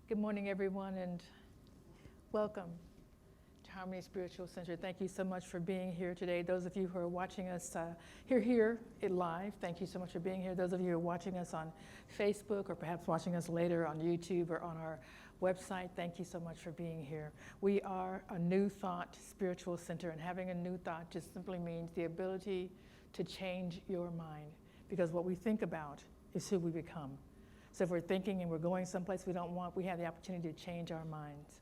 Good morning, everyone, and welcome to Harmony Spiritual Center. Thank you so much for being here today. Those of you who are watching us here live, thank you so much for being here. Those of you who are watching us on Facebook or perhaps watching us later on YouTube or on our website, thank you so much for being here. We are a New Thought Spiritual Center, and having a new thought just simply means the ability to change your mind, because what we think about is who we become. So if we're thinking and we're going someplace we don't want, we have the opportunity to change our minds.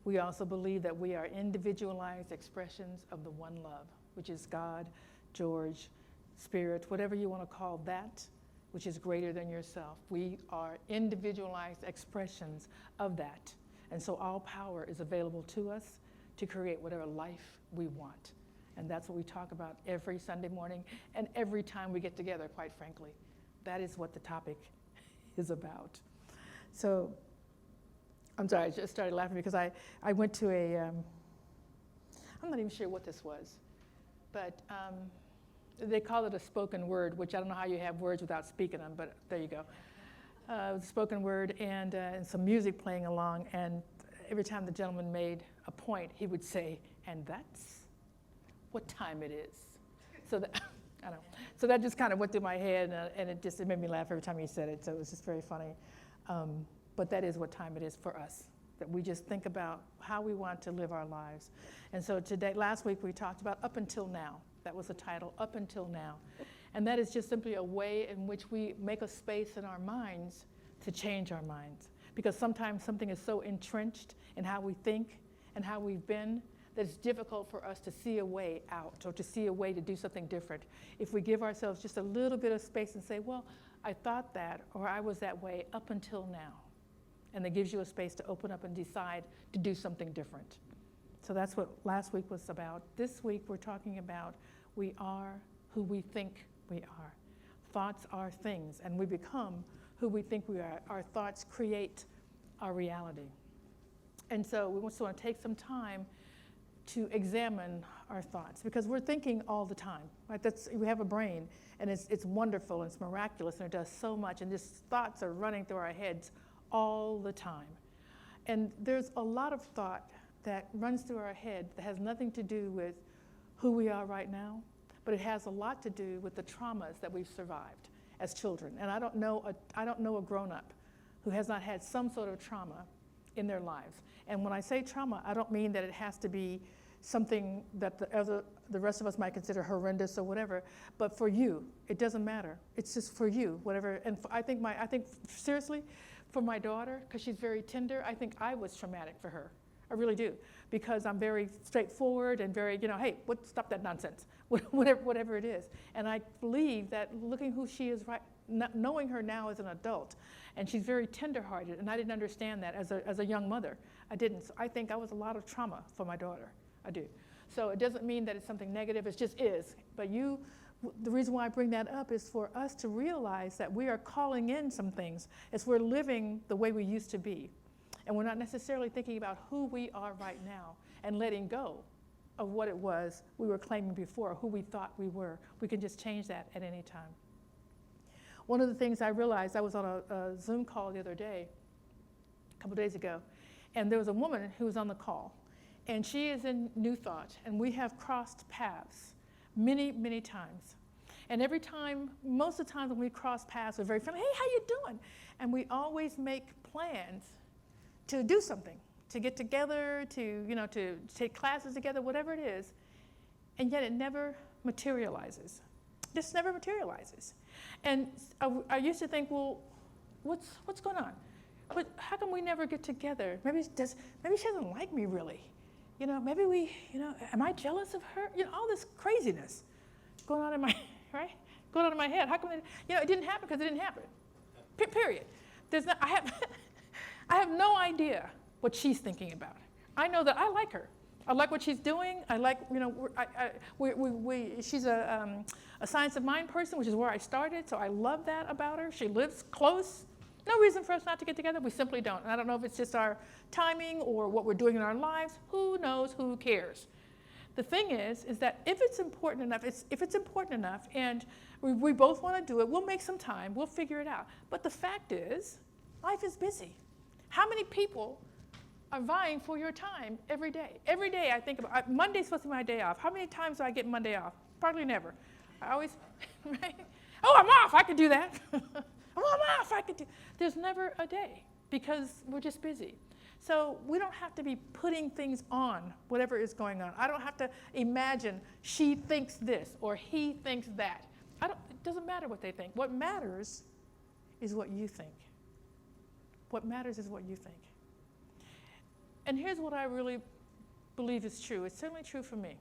We also believe that we are individualized expressions of the one love, which is God, George, Spirit, whatever you want to call that, which is greater than yourself. We are individualized expressions of that. And so all power is available to us to create whatever life we want. And that's what we talk about every Sunday morning and every time we get together, quite frankly. That is what the topic is about. So, I'm sorry, I just started laughing because I went to I'm not even sure what this was, but they call it a spoken word, which I don't know how you have words without speaking them, but there you go. It was a spoken word and some music playing along, and every time the gentleman made a point, he would say, "And that's what time it is." So that, I don't know. So that just kind of went through my head, and it made me laugh every time he said it, so it was just very funny. But that is what time it is for us, that we just think about how we want to live our lives. And so today, last week we talked about up until now. That was the title, Up Until Now. And that is just simply a way in which we make a space in our minds to change our minds. Because sometimes something is so entrenched in how we think and how we've been that it's difficult for us to see a way out or to see a way to do something different. If we give ourselves just a little bit of space and say, well, I thought that, or I was that way up until now. And that gives you a space to open up and decide to do something different. So that's what last week was about. This week we're talking about we are who we think we are. Thoughts are things, and we become who we think we are. Our thoughts create our reality. And so we just want to take some time to examine our thoughts, because we're thinking all the time, right? We have a brain, and it's wonderful, and it's miraculous, and it does so much, and just thoughts are running through our heads all the time. And there's a lot of thought that runs through our head that has nothing to do with who we are right now, but it has a lot to do with the traumas that we've survived as children. And I don't know a grown-up who has not had some sort of trauma in their lives. And when I say trauma, I don't mean that it has to be something that the rest of us might consider horrendous or whatever, but for you, it doesn't matter. It's just for you, whatever. And I think seriously, for my daughter, because she's very tender, I think I was traumatic for her. I really do, because I'm very straightforward and very, hey, stop that nonsense, whatever it is. And I believe that looking who she is knowing her now as an adult, and she's very tender-hearted, and I didn't understand that as a young mother. I didn't. So I think I was a lot of trauma for my daughter. I do. So it doesn't mean that it's something negative. It just is. But the reason why I bring that up is for us to realize that we are calling in some things as we're living the way we used to be. And we're not necessarily thinking about who we are right now and letting go of what it was we were claiming before, who we thought we were. We can just change that at any time. One of the things I realized, I was on a Zoom call the other day, a couple days ago, and there was a woman who was on the call. And she is in New Thought, and we have crossed paths many, many times. And every time, most of the times when we cross paths, we're very friendly. Hey, how you doing? And we always make plans to do something, to get together, to take classes together, whatever it is. And yet it never materializes. Just never materializes. And I used to think, well, what's going on? But how come we never get together? Maybe she doesn't like me really. Maybe am I jealous of her? All this craziness going on in my, right? Going on in my head. How come it didn't happen because it didn't happen. Period. I have no idea what she's thinking about. I know that I like her. I like what she's doing. I like, she's a science of mind person, which is where I started, so I love that about her. She lives close. No reason for us not to get together. We simply don't. And I don't know if it's just our timing or what we're doing in our lives. Who knows? Who cares? The thing is that if it's important enough, and we both want to do it, we'll make some time. We'll figure it out. But the fact is, life is busy. How many people are vying for your time every day? Every day I think about, Monday's supposed to be my day off. How many times do I get Monday off? Probably never. I always, right? Oh, I'm off, I could do that. Oh, I'm off, I could do. There's never a day because we're just busy. So we don't have to be putting things on whatever is going on. I don't have to imagine she thinks this or he thinks that. It doesn't matter what they think. What matters is what you think. What matters is what you think. And here's what I really believe is true. It's certainly true for me.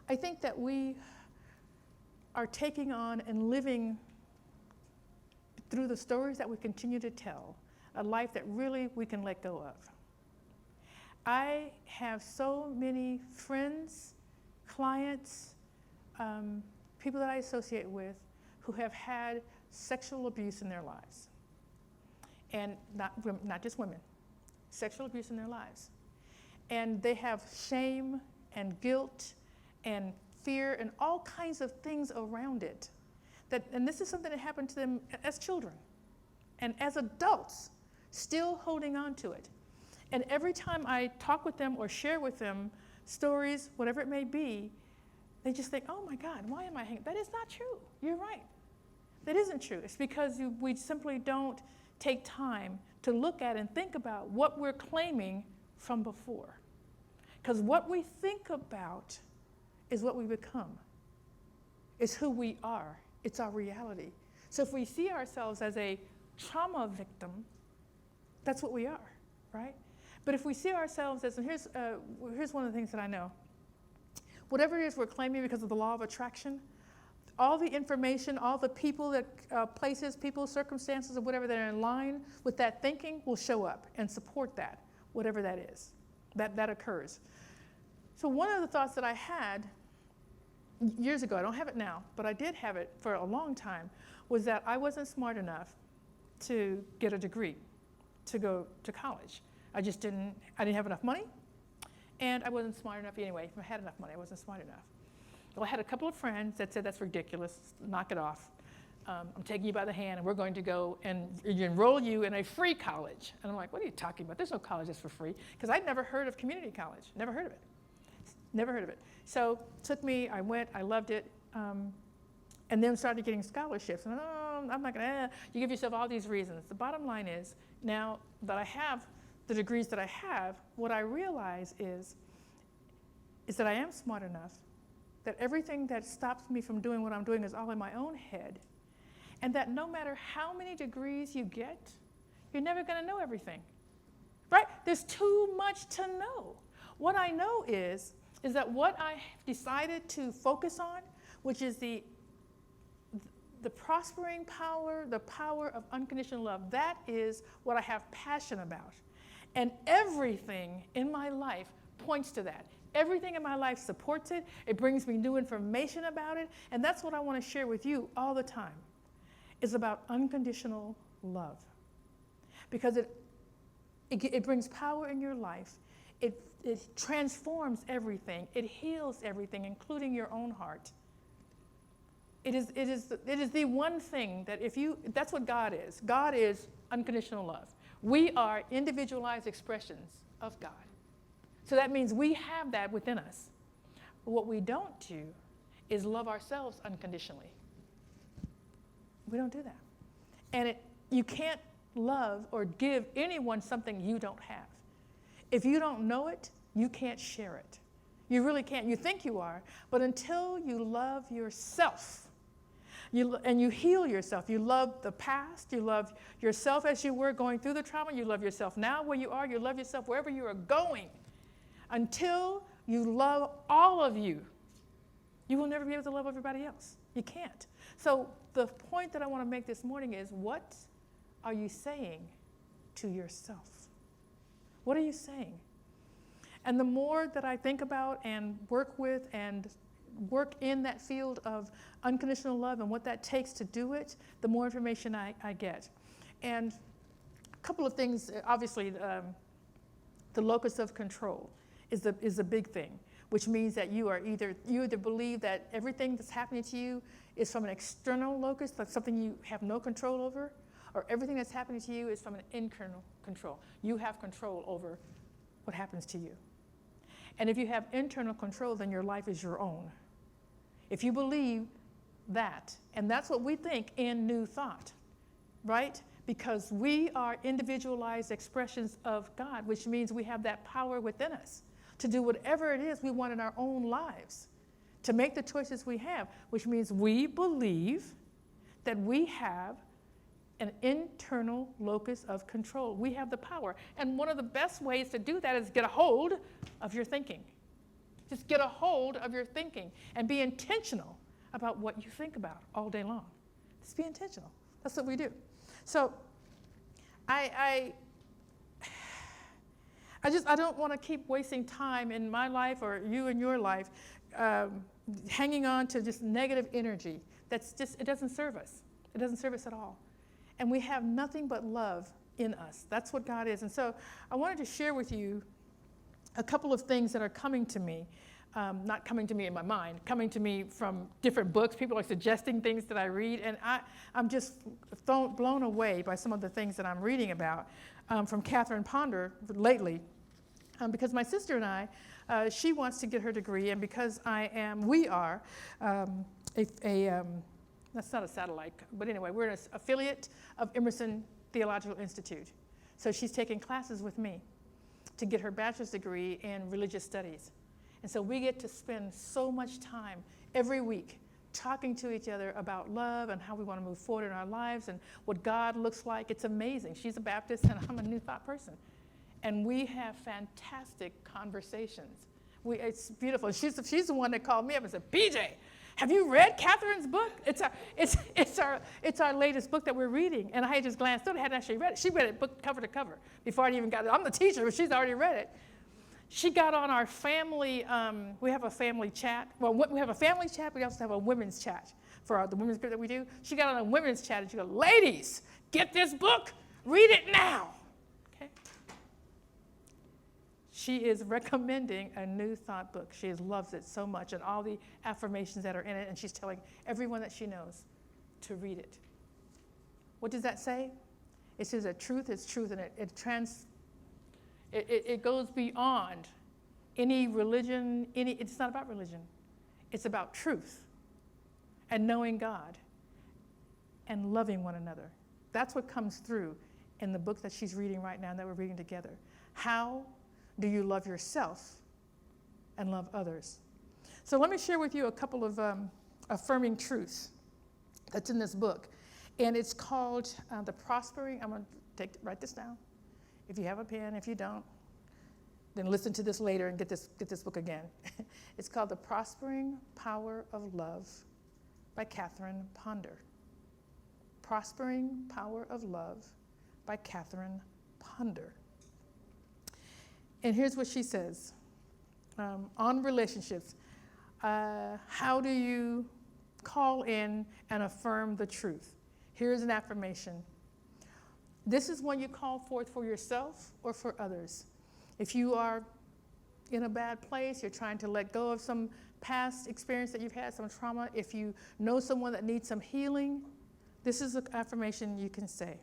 I think that we are taking on and living through the stories that we continue to tell, a life that really we can let go of. I have so many friends, clients, people that I associate with who have had sexual abuse in their lives. And not just women, sexual abuse in their lives. And they have shame and guilt and fear and all kinds of things around it. And this is something that happened to them as children and as adults, still holding on to it. And every time I talk with them or share with them stories, whatever it may be, they just think, oh my God, why am I hanging? That is not true. You're right. That isn't true. It's because we simply don't take time to look at and think about what we're claiming from before. Because what we think about is what we become. It's who we are. It's our reality. So if we see ourselves as a trauma victim, that's what we are, right? But if we see ourselves as, and here's one of the things that I know, whatever it is we're claiming because of the law of attraction, all the information, all the people, places, people, circumstances, or whatever that are in line with that thinking will show up and support that, whatever that is, that occurs. So one of the thoughts that I had years ago, I don't have it now, but I did have it for a long time, was that I wasn't smart enough to get a degree, to go to college. I didn't have enough money, and I wasn't smart enough anyway. If I had enough money, I wasn't smart enough. Well, I had a couple of friends that said, that's ridiculous, knock it off. I'm taking you by the hand, and we're going to go and enroll you in a free college. And I'm like, what are you talking about? There's no college that's for free. Because I'd never heard of community college, never heard of it. Never heard of it. So took me, I went, I loved it, and then started getting scholarships. And I'm not gonna, you give yourself all these reasons. The bottom line is, now that I have the degrees that I have, what I realize is that I am smart enough that everything that stops me from doing what I'm doing is all in my own head, and that no matter how many degrees you get, you're never gonna know everything, right? There's too much to know. What I know is that what I decided to focus on, which is the prospering power, the power of unconditional love, that is what I have passion about. And everything in my life points to that. Everything in my life supports it. It brings me new information about it. And that's what I want to share with you all the time, is about unconditional love. Because it brings power in your life. It transforms everything. It heals everything, including your own heart. It is the one thing that that's what God is. God is unconditional love. We are individualized expressions of God. So that means we have that within us. But what we don't do is love ourselves unconditionally. We don't do that. And you can't love or give anyone something you don't have. If you don't know it, you can't share it. You really can't. You think you are, but until you love yourself, and you heal yourself, you love the past, you love yourself as you were going through the trauma, you love yourself now where you are, you love yourself wherever you are going. Until you love all of you, you will never be able to love everybody else. You can't. So the point that I want to make this morning is, what are you saying to yourself? What are you saying? And the more that I think about and work with and work in that field of unconditional love and what that takes to do it, the more information I get. And a couple of things, obviously, the locus of control is a big thing, which means that you either believe that everything that's happening to you is from an external locus, like something you have no control over, or everything that's happening to you is from an internal control. You have control over what happens to you. And if you have internal control, then your life is your own. If you believe that, and that's what we think in New Thought, right? Because we are individualized expressions of God, which means we have that power within us to do whatever it is we want in our own lives, to make the choices we have, which means we believe that we have an internal locus of control. We have the power. And one of the best ways to do that is get a hold of your thinking. Just get a hold of your thinking and be intentional about what you think about all day long. Just be intentional. That's what we do. So I don't want to keep wasting time in my life or you in your life hanging on to just negative energy. It doesn't serve us. It doesn't serve us at all. And we have nothing but love in us. That's what God is. And so I wanted to share with you a couple of things that are coming to me. Not coming to me in my mind, coming to me from different books. People are suggesting things that I read, and I'm just blown away by some of the things that I'm reading about from Catherine Ponder lately. Because my sister and I, she wants to get her degree, and because we are that's not a satellite, but anyway, we're an affiliate of Emerson Theological Institute. So she's taking classes with me to get her bachelor's degree in religious studies. And so we get to spend so much time every week talking to each other about love and how we want to move forward in our lives and what God looks like. It's amazing. She's a Baptist and I'm a New Thought person. And we have fantastic conversations. It's beautiful. She's the one that called me up and said, Pjae, have you read Catherine's book? It's our latest book that we're reading. And I had just glanced through it. I hadn't actually read it. She read it book cover to cover before I even got it. I'm the teacher, but she's already read it. She got on our family, we have a family chat. Well, we have a family chat, but we also have a women's chat for the women's group that we do. She got on a women's chat and she goes, ladies, get this book, read it now. Okay. She is recommending a New Thought book. She loves it so much and all the affirmations that are in it, and she's telling everyone that she knows to read it. What does that say? It says that truth is truth, and it goes beyond any religion, it's not about religion. It's about truth and knowing God and loving one another. That's what comes through in the book that she's reading right now and that we're reading together. How do you love yourself and love others? So let me share with you a couple of affirming truths that's in this book. And it's called The Prospering. I'm going to write this down. If you have a pen, if you don't, then listen to this later and get this book again. It's called The Prospering Power of Love by Catherine Ponder. Prospering Power of Love by Catherine Ponder. And here's what she says on relationships. How do you call in and affirm the truth? Here's an affirmation. This is when you call forth for yourself or for others. If you are in a bad place, you're trying to let go of some past experience that you've had, some trauma, if you know someone that needs some healing, this is an affirmation you can say.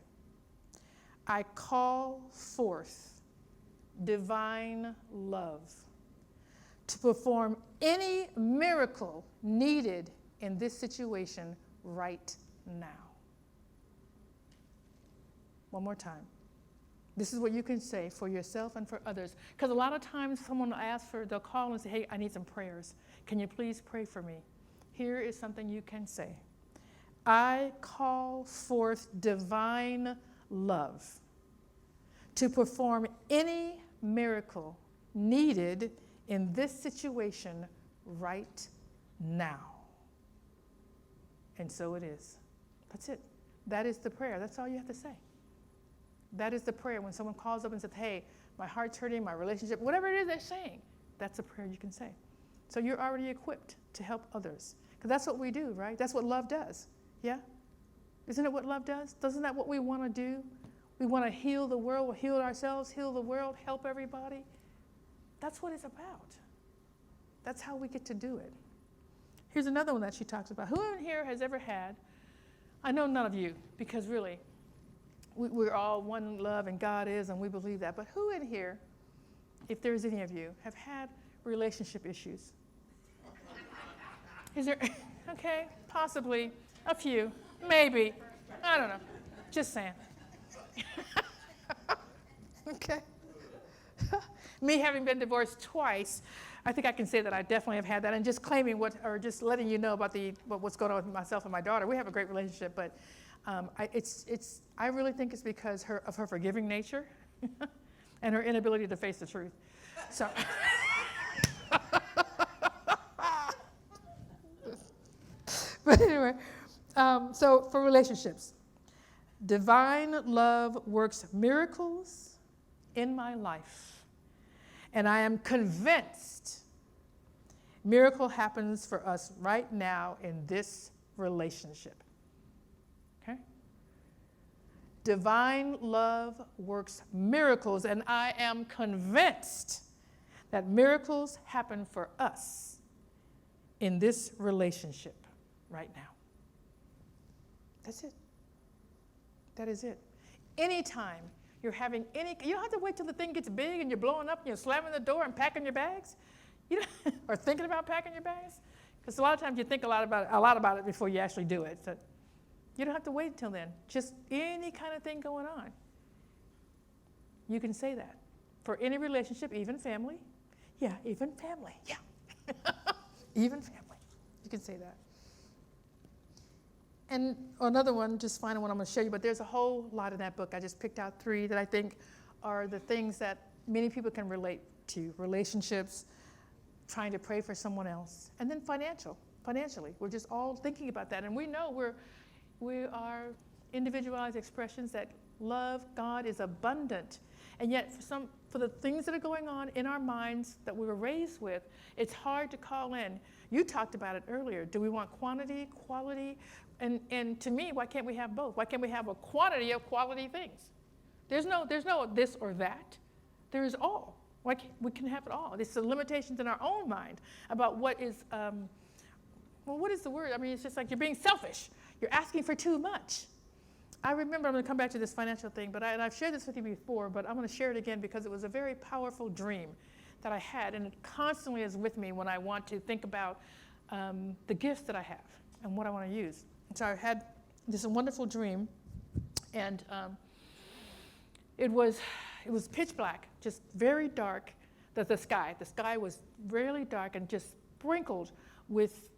I call forth divine love to perform any miracle needed in this situation right now. One more time. This is what you can say for yourself and for others. Because a lot of times someone will they'll call and say, hey, I need some prayers. Can you please pray for me? Here is something you can say. I call forth divine love to perform any miracle needed in this situation right now. And so it is. That's it. That is the prayer. That's all you have to say. That is the prayer. When someone calls up and says, hey, my heart's hurting, my relationship, whatever it is they're saying, that's a prayer you can say. So you're already equipped to help others. Because that's what we do, right? That's what love does. Yeah? Isn't it what love does? Isn't that what we want to do? We want to heal the world, heal ourselves, heal the world, help everybody. That's what it's about. That's how we get to do it. Here's another one that she talks about. Who in here has ever had, I know none of you, because really, we're all one love and God is, and we believe that. But who in here, if there's any of you, have had relationship issues? Is there, okay, possibly a few, maybe, I don't know, just saying. Okay. Me having been divorced twice, I think I can say that I definitely have had that, and just claiming or just letting you know about what's going on with myself and my daughter. We have a great relationship, but I really think it's because of her forgiving nature and her inability to face the truth. So, but anyway, so for relationships, divine love works miracles in my life, and I am convinced miracle happens for us right now in this relationship. Okay? Divine love works miracles, and I am convinced that miracles happen for us in this relationship right now. That's it. That is it. Anytime you're having you don't have to wait till the thing gets big and you're blowing up and you're slamming the door and packing your bags, or thinking about packing your bags, because a lot of times you think a lot about it before you actually do it. So you don't have to wait until then. Just any kind of thing going on, you can say that for any relationship, even family. Yeah, even family. Yeah, even family. You can say that. And another one, just final one I'm going to show you, but there's a whole lot in that book. I just picked out 3 that I think are the things that many people can relate to. Relationships, trying to pray for someone else, and then financially. We're just all thinking about that. And we know we are individualized expressions that love God is abundant. And yet for the things that are going on in our minds that we were raised with, it's hard to call in. You talked about it earlier. Do we want quantity, quality? And to me, why can't we have both? Why can't we have a quantity of quality things? There's no this or that. There is all. We can have it all. It's the limitations in our own mind about what is, what is the word? I mean, it's just like you're being selfish. You're asking for too much. I remember, I'm going to come back to this financial thing, and I've shared this with you before, but I'm going to share it again because it was a very powerful dream that I had, and it constantly is with me when I want to think about the gifts that I have and what I want to use. So I had this wonderful dream, and it was pitch black, just very dark. The sky was really dark and just sprinkled with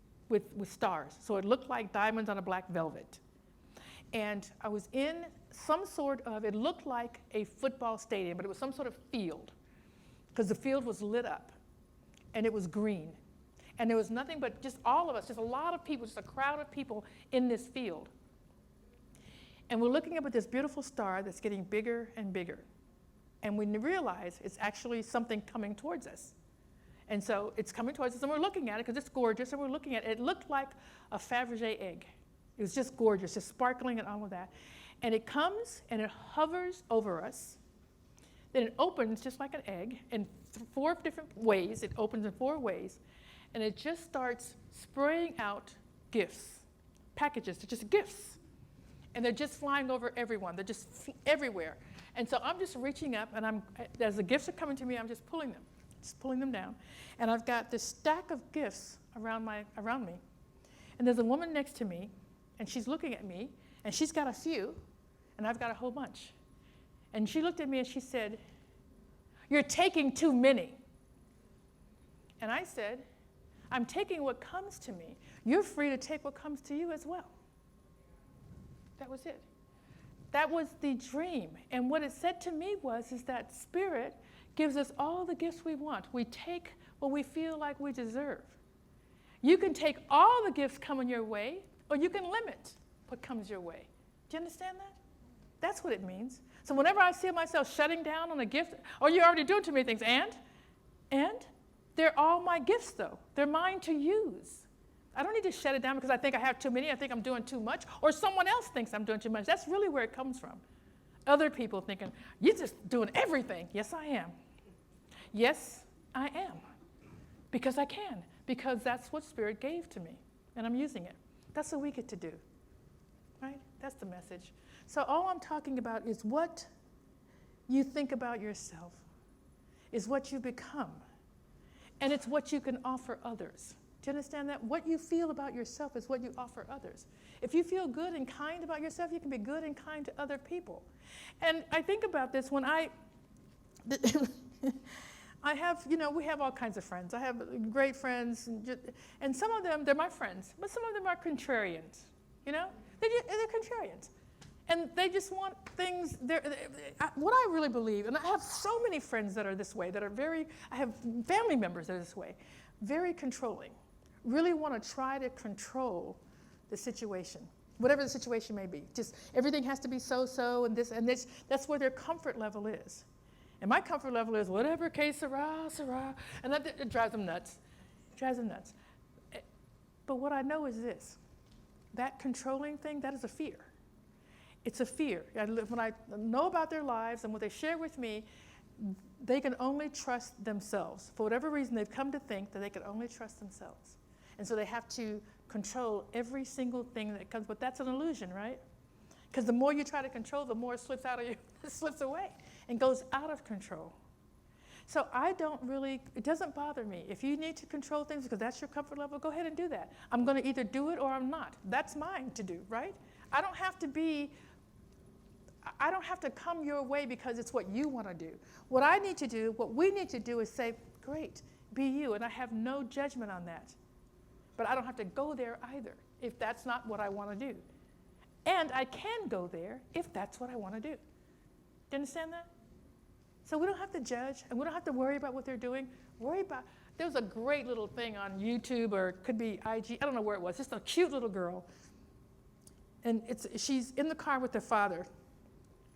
stars. So it looked like diamonds on a black velvet. And I was in some sort of, it looked like a football stadium, but it was some sort of field, because the field was lit up, and it was green. And there was nothing but just all of us, just a lot of people, just a crowd of people in this field. And we're looking up at this beautiful star that's getting bigger and bigger. And we realize it's actually something coming towards us. And so it's coming towards us, and we're looking at it because it's gorgeous, and we're looking at it. It looked like a Fabergé egg. It was just gorgeous, just sparkling and all of that. And it comes and it hovers over us. Then it opens just like an egg in 4 different ways. It opens in 4 ways. And it just starts spraying out gifts, packages. They're just gifts. And they're just flying over everyone. They're just everywhere. And so I'm just reaching up, and as the gifts are coming to me, I'm just pulling them down. And I've got this stack of gifts around me. And there's a woman next to me, and she's looking at me, and she's got a few, and I've got a whole bunch. And she looked at me and she said, "You're taking too many." And I said, "I'm taking what comes to me. You're free to take what comes to you as well." That was it. That was the dream. And what it said to me is that Spirit gives us all the gifts we want. We take what we feel like we deserve. You can take all the gifts coming your way, or you can limit what comes your way. Do you understand that? That's what it means. So whenever I see myself shutting down on a gift, "Oh, you're already doing too many things," and they're all my gifts, though. They're mine to use. I don't need to shut it down because I think I have too many, I think I'm doing too much, or someone else thinks I'm doing too much. That's really where it comes from. Other people thinking, "You're just doing everything." Yes, I am. Yes, I am. Because I can. Because that's what Spirit gave to me, and I'm using it. That's what we get to do, right? That's the message. So all I'm talking about is what you think about yourself, is what you become, and it's what you can offer others. Do you understand that? What you feel about yourself is what you offer others. If you feel good and kind about yourself, you can be good and kind to other people. And I think about this when I have, we have all kinds of friends. I have great friends, and some of them, they're my friends, but some of them are contrarians, They're contrarians. And they just want things, what I really believe, and I have so many friends that are this way, I have family members that are this way, very controlling, really want to try to control the situation, whatever the situation may be. Just everything has to be so, and this, that's where their comfort level is. And my comfort level is whatever, que sera, and it drives them nuts. But what I know is this, that controlling thing, that is a fear. It's a fear. When I know about their lives and what they share with me, they can only trust themselves. For whatever reason, they've come to think that they can only trust themselves. And so they have to control every single thing that comes, but that's an illusion, right? Because the more you try to control, the more it slips out of you, it slips away and goes out of control. So it doesn't bother me. If you need to control things because that's your comfort level, go ahead and do that. I'm going to either do it or I'm not. That's mine to do, right? I don't have to come your way because it's what you want to do. What we need to do is say, great, be you, and I have no judgment on that. But I don't have to go there either if that's not what I want to do. And I can go there if that's what I want to do. Do you understand that? So we don't have to judge, and we don't have to worry about what they're doing. There was a great little thing on YouTube, or it could be IG, I don't know where it was, just a cute little girl. And she's in the car with her father.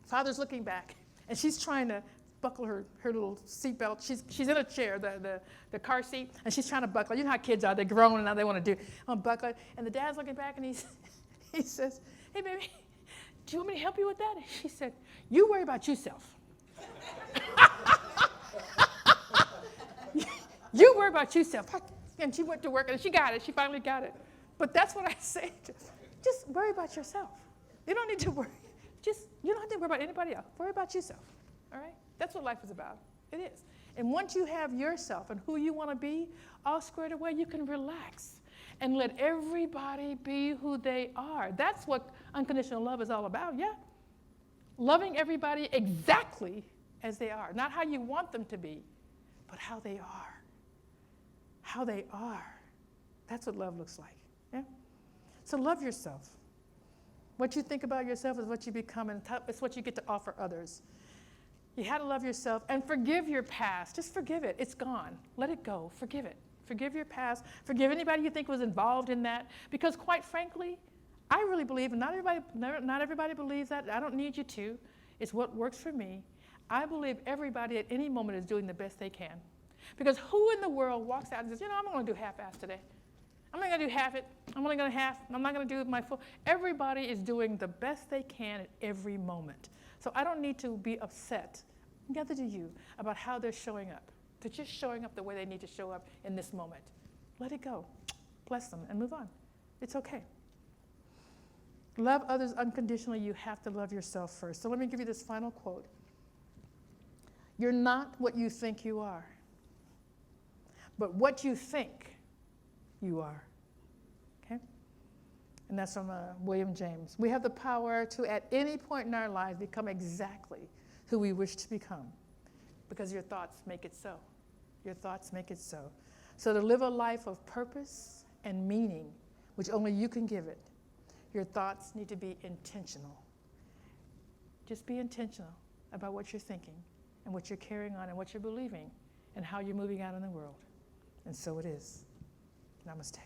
Father's looking back, and she's trying to buckle her little seatbelt. She's in a chair, the car seat, and she's trying to buckle it. You know how kids are, they're grown and now they want to buckle it. And the dad's looking back, and he says, hey, baby, do you want me to help you with that? And she said, you worry about yourself. You worry about yourself. And she went to work, and she got it. She finally got it. But that's what I say. Just worry about yourself. You don't need to worry. You don't have to worry about anybody else. Worry about yourself, all right? That's what life is about. It is. And once you have yourself and who you want to be all squared away, you can relax and let everybody be who they are. That's what unconditional love is all about, yeah? Loving everybody exactly as they are. Not how you want them to be, but how they are. How they are. That's what love looks like, yeah? So love yourself. What you think about yourself is what you become, and it's what you get to offer others. You had to love yourself and forgive your past. Just forgive it. It's gone. Let it go. Forgive it. Forgive your past. Forgive anybody you think was involved in that. Because quite frankly, I really believe, and not everybody believes that. I don't need you to. It's what works for me. I believe everybody at any moment is doing the best they can. Because who in the world walks out and says, I'm going to do half-ass today. I'm not going to do half it. I'm only going to half. I'm not going to do my full. Everybody is doing the best they can at every moment. So I don't need to be upset, neither do you, about how they're showing up. They're just showing up the way they need to show up in this moment. Let it go. Bless them and move on. It's okay. Love others unconditionally. You have to love yourself first. So let me give you this final quote. You're not what you think you are, but what you think you are. Okay? And that's from William James. We have the power to, at any point in our lives, become exactly who we wish to become, because your thoughts make it so. Your thoughts make it so. So to live a life of purpose and meaning, which only you can give it, your thoughts need to be intentional. Just be intentional about what you're thinking and what you're carrying on and what you're believing and how you're moving out in the world. And so it is. Namaste.